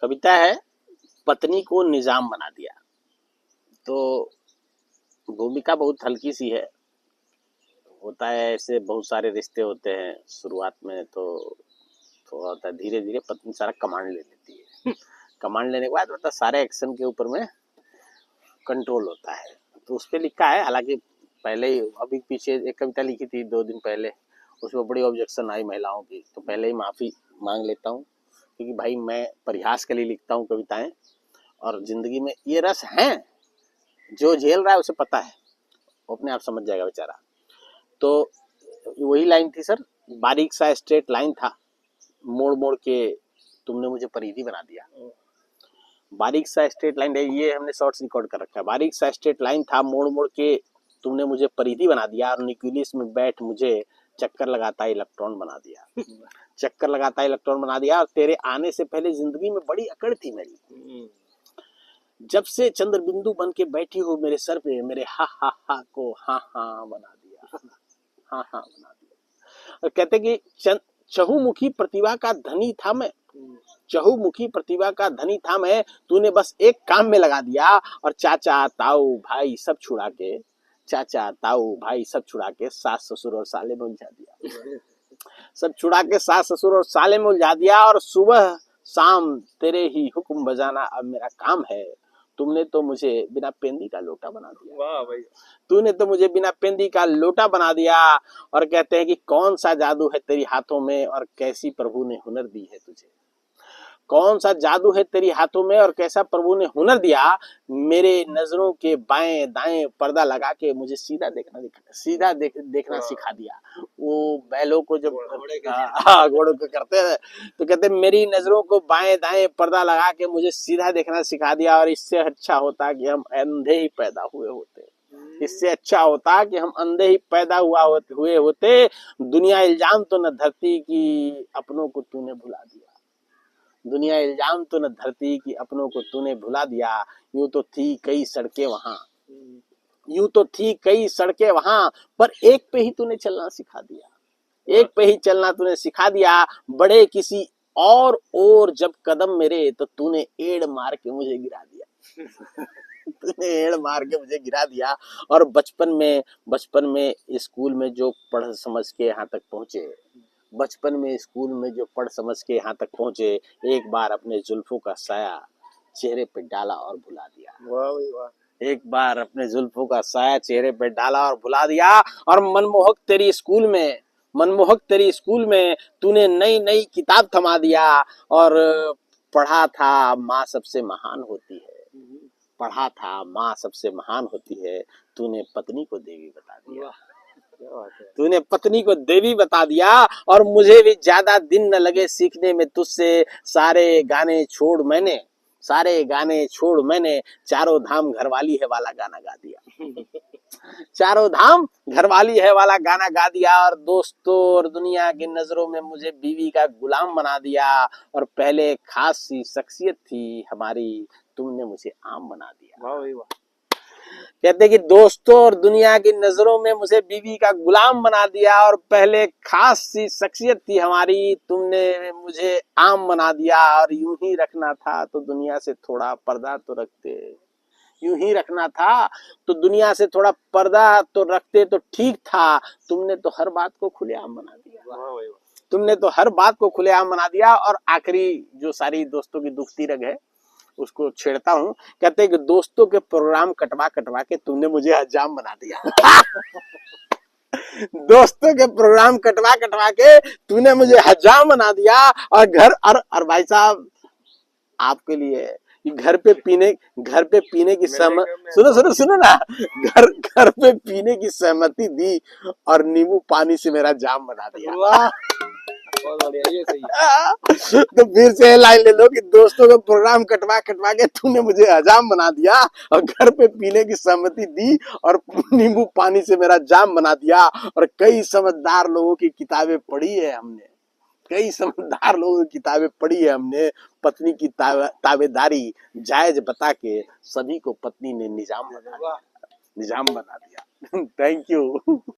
कविता है पत्नी को निजाम बना दिया। तो भूमिका बहुत हल्की सी है। होता है ऐसे बहुत सारे रिश्ते होते हैं, शुरुआत में तो थोड़ा होता है, धीरे धीरे पत्नी सारा कमांड ले लेती है। कमांड लेने के बाद मतलब सारे एक्शन के ऊपर में कंट्रोल होता है। तो उस पर लिखा है, हालांकि पहले ही अभी पीछे एक कविता लिखी थी 2 दिन पहले, उसमें बड़ी ऑब्जेक्शन आई महिलाओं की, तो पहले ही माफ़ी मांग लेता हूँ, क्योंकि भाई मैं परिहास के लिए लिखता हूँ कविताएं, और जिंदगी में ये रस हैं, जो झेल रहा है उसे पता है, वो अपने आप समझ जाएगा बेचारा। तो वही लाइन थी सर, बारीक सा स्ट्रेट लाइन था, मोड़ मोड़ के तुमने मुझे परिधि बना दिया। बारीक सा स्ट्रेट लाइन है, ये हमने शॉर्ट्स रिकॉर्ड कर रखा है। बारीक सा स्ट्रेट लाइन था, मोड़ मोड़ के तुमने मुझे परिधि बना दिया, और न्यूक्लियस में बैठ मुझे चक्कर लगाता इलेक्ट्रॉन बना दिया। चक्कर लगाता इलेक्ट्रॉन बना दिया। और तेरे आने से पहले जिंदगी में बड़ी अकड़ थी मेरी, जब से चंद्र बिंदु बन के बैठी हो मेरे सर पे, मेरे हा को हा बना दिया, हा बना दिया। और कहते कि चहुमुखी प्रतिभा का धनी था मैं, चहुमुखी प्रतिभा का धनी था मैं, तूने बस एक काम में लगा दिया, और चाचा ताऊ भाई सब छुड़ा के, चाचा ताऊ भाई सब छुड़ा के सास ससुर और साले में उलझा दिया। सब छुड़ा के सास ससुर और साले में उलझा दिया, और सुबह शाम तेरे ही हुक्म बजाना अब मेरा काम है। तुमने तो मुझे बिना पेंदी का लोटा बना दिया। वाह भाई, तूने तो मुझे बिना पेंदी का लोटा बना दिया। और कहते हैं कि कौन सा जादू है तेरी हाथों में, और कैसी प्रभु ने हुनर दी है तुझे। कौन सा जादू है तेरी हाथों में, और कैसा प्रभु ने हुनर दिया। मेरे नजरों के बाएं दाएं पर्दा लगा के मुझे सीधा देखना सिखा दिया। वो बैलों को जब घोड़ों को करते हैं, तो कहते हैं मेरी नजरों को बाएं दाएं पर्दा लगा के मुझे सीधा देखना सिखा दिया। और इससे अच्छा होता कि हम अंधे ही पैदा हुए होते, इससे अच्छा होता कि हम अंधे ही पैदा हुए होते। दुनिया इल्जाम तो न धरती की, अपनों को तूने भुला दिया। दुनिया इल्जाम तो न धरती की, अपनों को तूने भुला दिया। यूं तो थी कई सड़कें वहां, यूं तो थी कई सड़कें वहां, पर एक पे ही तूने चलना सिखा दिया। एक पे ही चलना तूने सिखा दिया। बड़े किसी और जब कदम मेरे, तो तूने एड़ मार के मुझे गिरा दिया। तूने एड़ मार के मुझे गिरा दिया। और बचपन में स्कूल में जो पढ़ समझ के यहाँ तक पहुंचे, बचपन में स्कूल में जो पढ़ समझ के यहाँ तक पहुंचे, एक बार अपने जुल्फों का साया चेहरे पे डाला और भुला दिया। वाह वाह, एक बार अपने जुल्फों का साया चेहरे पे डाला और भुला दिया। और मनमोहक तेरी स्कूल में तूने नई नई किताब थमा दिया। और पढ़ा था माँ सबसे महान होती है, पढ़ा था माँ सबसे महान होती है, तूने पत्नी को देवी बता दिया। तूने पत्नी को देवी बता दिया। और मुझे भी ज्यादा दिन न लगे सीखने में तुझसे, सारे गाने छोड़ मैंने चारों धाम घरवाली है वाला गाना गा दिया। चारों धाम घरवाली है वाला गाना गा दिया। और दोस्तों और दुनिया की नजरों में मुझे बीवी का गुलाम बना दिया। और पहले खास सी शख्सियत थी हमारी, तुमने मुझे आम बना दिया। वाह वाह। कहते कि दोस्तों और दुनिया की नजरों में मुझे बीवी का गुलाम बना दिया, और पहले खास सी शख्सियत थी हमारी, तुमने मुझे आम बना दिया। और यूं ही रखना था तो दुनिया से थोड़ा पर्दा तो रखते, यूं ही रखना था तो दुनिया से थोड़ा पर्दा तो रखते तो ठीक था। तुमने तो हर बात को खुलेआम बना दिया, तुमने तो हर बात को खुलेआम बना दिया। और आखिरी जो सारी दोस्तों की दुखती रग है उसको छेड़ता हूँ। कहते हैं कि दोस्तों के प्रोग्राम कटवा के तुमने मुझे हजाम बना दिया। दोस्तों के प्रोग्राम कटवा के तूने मुझे हजाम बना दिया। और घर और भाई साहब आपके लिए घर पे पीने की सुनो ना, घर पे पीने की सहमति दी, और नींबू पानी से मेरा जाम बना दिया। बहुत बढ़िया, ये सही है। तो फिर से लाइन ले लो कि दोस्तों का प्रोग्राम कटवा के तूने मुझे हजाम बना दिया, और घर पे पीने की सहमति दी, और नींबू पानी से मेरा जाम बना दिया। और कई समझदार लोगों की किताबें पढ़ी है हमने, कई समझदार लोगों की किताबें पढ़ी है हमने। पत्नी की ताबेदारी जायज बता के सभी को पत्नी ने निजाम बना दिया। Thank you.